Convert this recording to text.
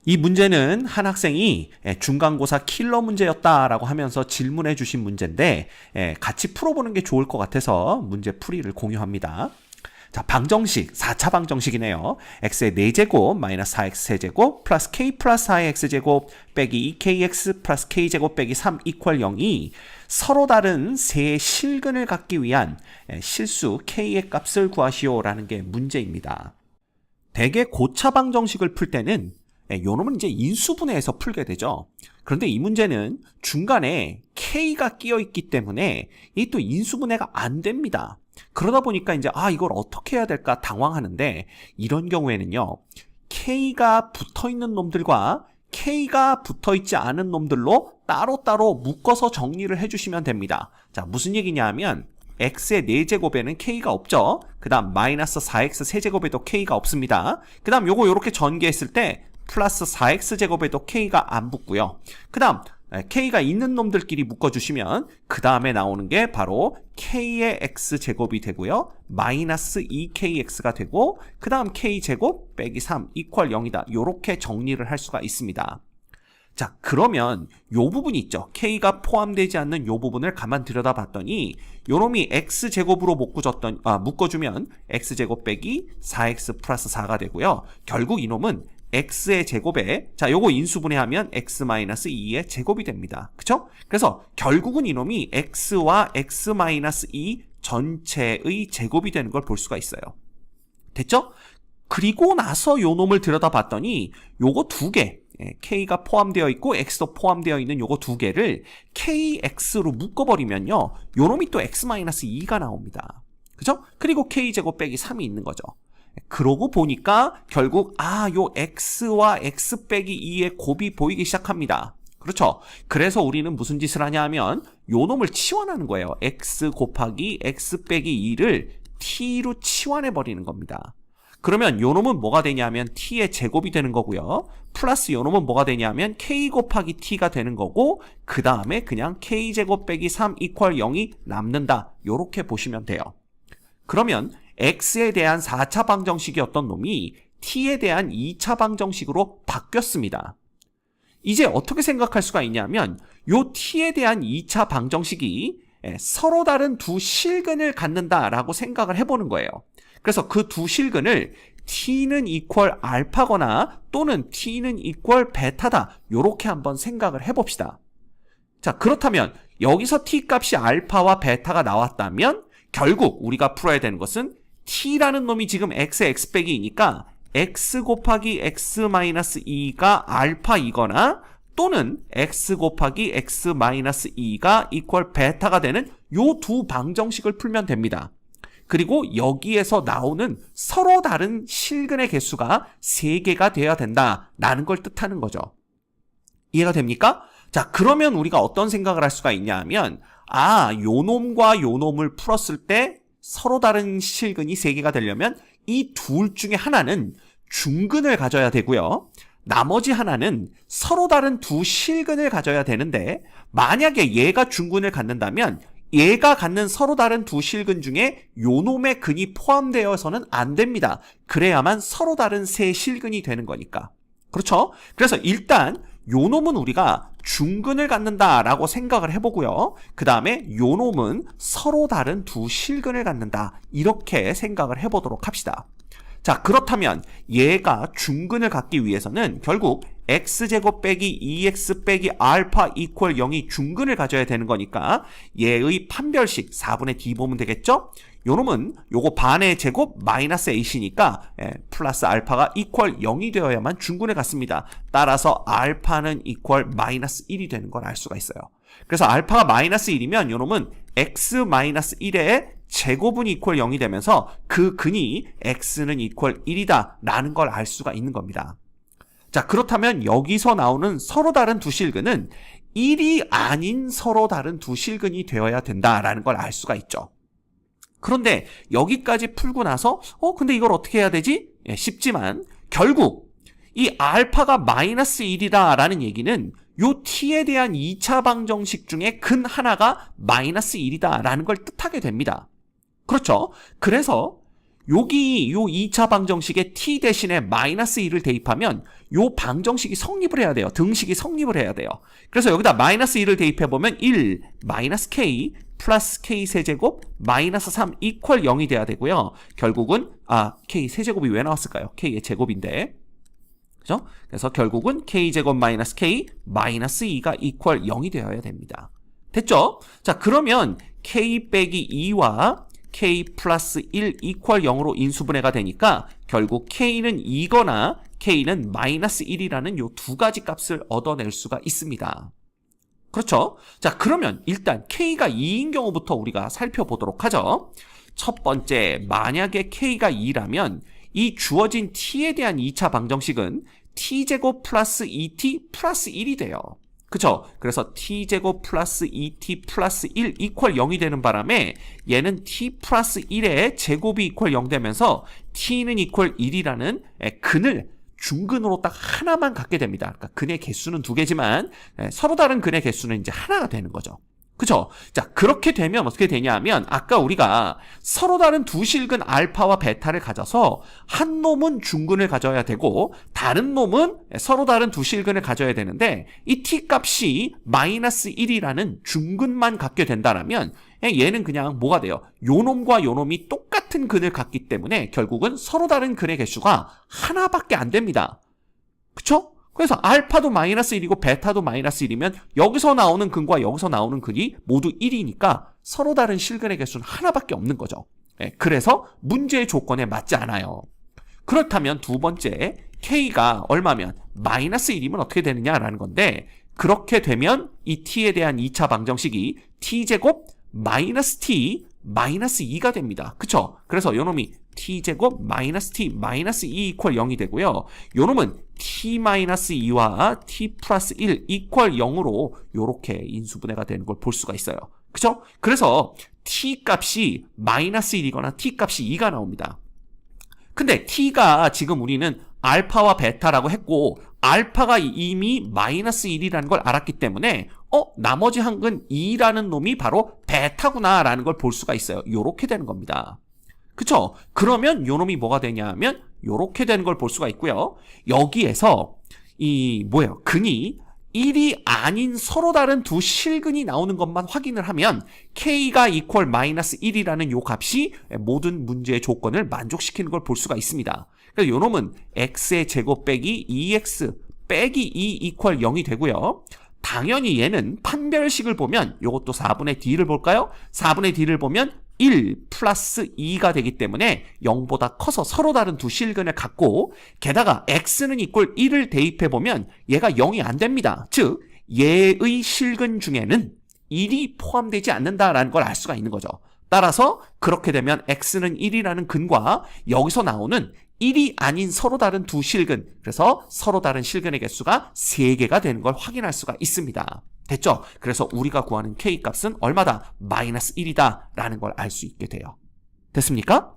이 문제는 한 학생이 중간고사 킬러 문제였다라고 하면서 질문해 주신 문제인데 같이 풀어보는 게 좋을 것 같아서 문제 풀이를 공유합니다. 자, 방정식, 4차 방정식이네요. x의 4제곱 마이너스 4x 세제곱 플러스 k 플러스 4의 x제곱 빼기 2kx 플러스 k제곱 빼기 3 이퀄 0이 서로 다른 세 실근을 갖기 위한 실수 k의 값을 구하시오라는 게 문제입니다. 대개 고차 방정식을 풀 때는 요 놈은 이제 인수분해해서 풀게 되죠. 그런데 이 문제는 중간에 k가 끼어 있기 때문에 이 또 인수분해가 안 됩니다. 그러다 보니까 이제 이걸 어떻게 해야 될까 당황하는데, 이런 경우에는요, k가 붙어 있는 놈들과 k가 붙어 있지 않은 놈들로 따로따로 묶어서 정리를 해주시면 됩니다. 자, 무슨 얘기냐 하면 x의 4제곱에는 k가 없죠. 그 다음 마이너스 4x 세제곱에도 k가 없습니다. 그 다음 요거 요렇게 전개했을 때 플러스 4x 제곱에도 k가 안 붙고요. 그 다음 k가 있는 놈들끼리 묶어주시면 그 다음에 나오는 게 바로 k의 x제곱이 되고요. 마이너스 2kx가 되고 그 다음 k제곱 빼기 3 이퀄 0이다. 요렇게 정리를 할 수가 있습니다. 자, 그러면 요 부분 있죠. k가 포함되지 않는 요 부분을 가만 들여다봤더니 요놈이 x제곱으로 묶어주면 x제곱 빼기 4x 플러스 4가 되고요. 결국 이놈은 x의 제곱에, 자, 요거 인수분해하면 x-2의 제곱이 됩니다. 그쵸? 그래서 결국은 이놈이 x와 x-2 전체의 제곱이 되는 걸 볼 수가 있어요. 됐죠? 그리고 나서 요 놈을 들여다봤더니 요거 두 개, k가 포함되어 있고 x도 포함되어 있는 요거 두 개를 kx로 묶어버리면요, 요 놈이 또 x-2가 나옵니다. 그죠? 그리고 k제곱 빼기 3이 있는 거죠. 그러고 보니까 결국 요 x와 x 빼기 2의 곱이 보이기 시작합니다. 그렇죠? 그래서 우리는 무슨 짓을 하냐 하면 요 놈을 치환하는 거예요. x 곱하기 x 빼기 2를 t로 치환해 버리는 겁니다. 그러면 요 놈은 뭐가 되냐면 t의 제곱이 되는 거고요. 플러스 요 놈은 뭐가 되냐면 k 곱하기 t가 되는 거고, 그 다음에 그냥 k제곱 빼기 3 이퀄 0이 남는다. 요렇게 보시면 돼요. 그러면 x에 대한 4차 방정식이었던 놈이 t에 대한 2차 방정식으로 바뀌었습니다. 이제 어떻게 생각할 수가 있냐면 요 t에 대한 2차 방정식이 서로 다른 두 실근을 갖는다라고 생각을 해보는 거예요. 그래서 그 두 실근을 t는 이퀄 알파거나 또는 t는 이퀄 베타다, 요렇게 한번 생각을 해봅시다. 자, 그렇다면 여기서 t 값이 알파와 베타가 나왔다면 결국 우리가 풀어야 되는 것은 t라는 놈이 지금 x의 x 빼기 2니까 x 곱하기 x-2가 알파이거나 또는 x 곱하기 x-2가 이퀄 베타가 되는 요 두 방정식을 풀면 됩니다. 그리고 여기에서 나오는 서로 다른 실근의 개수가 3개가 되어야 된다라는 걸 뜻하는 거죠. 이해가 됩니까? 자, 그러면 우리가 어떤 생각을 할 수가 있냐 하면 요 놈과 요 놈을 풀었을 때 서로 다른 실근이 3개가 되려면 이 둘 중에 하나는 중근을 가져야 되고요. 나머지 하나는 서로 다른 두 실근을 가져야 되는데, 만약에 얘가 중근을 갖는다면 얘가 갖는 서로 다른 두 실근 중에 요 놈의 근이 포함되어서는 안 됩니다. 그래야만 서로 다른 세 실근이 되는 거니까. 그렇죠? 그래서 일단 요 놈은 우리가 중근을 갖는다라고 생각을 해보고요. 그 다음에 요 놈은 서로 다른 두 실근을 갖는다, 이렇게 생각을 해보도록 합시다. 자, 그렇다면 얘가 중근을 갖기 위해서는 결국 x제곱 빼기 2x 빼기 알파 이퀄 0이 중근을 가져야 되는 거니까 얘의 판별식 4분의 d 보면 되겠죠? 요 놈은 요거 반의 제곱 마이너스 ac니까 플러스 알파가 이퀄 0이 되어야만 중근에 갔습니다. 따라서 알파는 이퀄 마이너스 1이 되는 걸 알 수가 있어요. 그래서 알파가 마이너스 1이면 요 놈은 x 마이너스 1의 제곱은 이퀄 0이 되면서 그 근이 x는 이퀄 1이다 라는 걸 알 수가 있는 겁니다. 자, 그렇다면 여기서 나오는 서로 다른 두 실근은 1이 아닌 서로 다른 두 실근이 되어야 된다라는 걸 알 수가 있죠. 그런데 여기까지 풀고 나서 근데 이걸 어떻게 해야 되지? 쉽지만 결국 이 알파가 마이너스 1이다라는 얘기는 요 t에 대한 2차 방정식 중에 근 하나가 마이너스 1이다라는 걸 뜻하게 됩니다. 그렇죠? 그래서 여기 요 2차 방정식에 t 대신에 마이너스 1을 대입하면 요 방정식이 성립을 해야 돼요. 등식이 성립을 해야 돼요. 그래서 여기다 마이너스 1을 대입해보면 1 마이너스 k 플러스 k 세제곱 마이너스 3 이퀄 0이 돼야 되고요. 결국은 k 세제곱이 왜 나왔을까요? k의 제곱인데. 그죠? 그래서 결국은 k제곱 마이너스 k 마이너스 2가 이퀄 0이 되어야 됩니다. 됐죠? 자, 그러면 k 빼기 2와 k 플러스 1 이퀄 0으로 인수분해가 되니까 결국 k는 2거나 k는 마이너스 1이라는 요 두 가지 값을 얻어낼 수가 있습니다. 그렇죠? 자, 그러면 일단 k가 2인 경우부터 우리가 살펴보도록 하죠. 첫 번째, 만약에 k가 2라면 이 주어진 t에 대한 2차 방정식은 t제곱 플러스 2t 플러스 1이 돼요. 그쵸? 그래서 t제곱 플러스 2t 플러스 1 이퀄 0이 되는 바람에 얘는 t 플러스 1의 제곱이 이퀄 0 되면서 t는 이퀄 1이라는 근을 중근으로 딱 하나만 갖게 됩니다. 그러니까 근의 개수는 두 개지만 서로 다른 근의 개수는 이제 하나가 되는 거죠. 그죠? 자, 그렇게 되면 어떻게 되냐 하면 아까 우리가 서로 다른 두 실근 알파와 베타를 가져서 한 놈은 중근을 가져야 되고 다른 놈은 서로 다른 두 실근을 가져야 되는데 이 t 값이 마이너스 1이라는 중근만 갖게 된다라면 얘는 그냥 뭐가 돼요? 요 놈과 요 놈이 똑같은 근을 갖기 때문에 결국은 서로 다른 근의 개수가 하나밖에 안 됩니다. 그쵸? 그래서 알파도 마이너스 1이고 베타도 마이너스 1이면 여기서 나오는 근과 여기서 나오는 근이 모두 1이니까 서로 다른 실근의 개수는 하나밖에 없는 거죠. 그래서 문제의 조건에 맞지 않아요. 그렇다면 두 번째, k가 얼마면 마이너스 1이면 어떻게 되느냐라는 건데 그렇게 되면 이 t에 대한 2차 방정식이 t제곱 마이너스 t 마이너스 2가 됩니다. 그쵸? 그래서 요 놈이 t제곱 마이너스 t 마이너스 2 이퀄 0이 되고요. 요 놈은 t 마이너스 2와 t 플러스 1 이퀄 0으로 요렇게 인수분해가 되는 걸 볼 수가 있어요. 그쵸? 그래서 t 값이 마이너스 1이거나 t 값이 2가 나옵니다. 근데 t가 지금 우리는 알파와 베타라고 했고 알파가 이미 마이너스 1이라는 걸 알았기 때문에 나머지 한 근 2라는 놈이 바로 베타구나라는 걸 볼 수가 있어요. 요렇게 되는 겁니다. 그쵸? 그러면 요 놈이 뭐가 되냐 하면 요렇게 되는 걸 볼 수가 있고요. 여기에서 근이 1이 아닌 서로 다른 두 실근이 나오는 것만 확인을 하면 k가 이퀄 마이너스 1이라는 요 값이 모든 문제의 조건을 만족시키는 걸 볼 수가 있습니다. 그래서 요 놈은 x의 제곱 빼기 2x 빼기 2 이퀄 0이 되고요. 당연히 얘는 판별식을 보면 요것도 4분의 d를 볼까요? 4분의 d를 보면 1 플러스 2가 되기 때문에 0보다 커서 서로 다른 두 실근을 갖고 게다가 x는 이퀄 1을 대입해보면 얘가 0이 안 됩니다. 즉 얘의 실근 중에는 1이 포함되지 않는다라는 걸 알 수가 있는 거죠. 따라서 그렇게 되면 x는 1이라는 근과 여기서 나오는 1이 아닌 서로 다른 두 실근, 그래서 서로 다른 실근의 개수가 3개가 되는 걸 확인할 수가 있습니다. 됐죠? 그래서 우리가 구하는 k 값은 얼마다? 마이너스 1이다 라는 걸 알 수 있게 돼요. 됐습니까?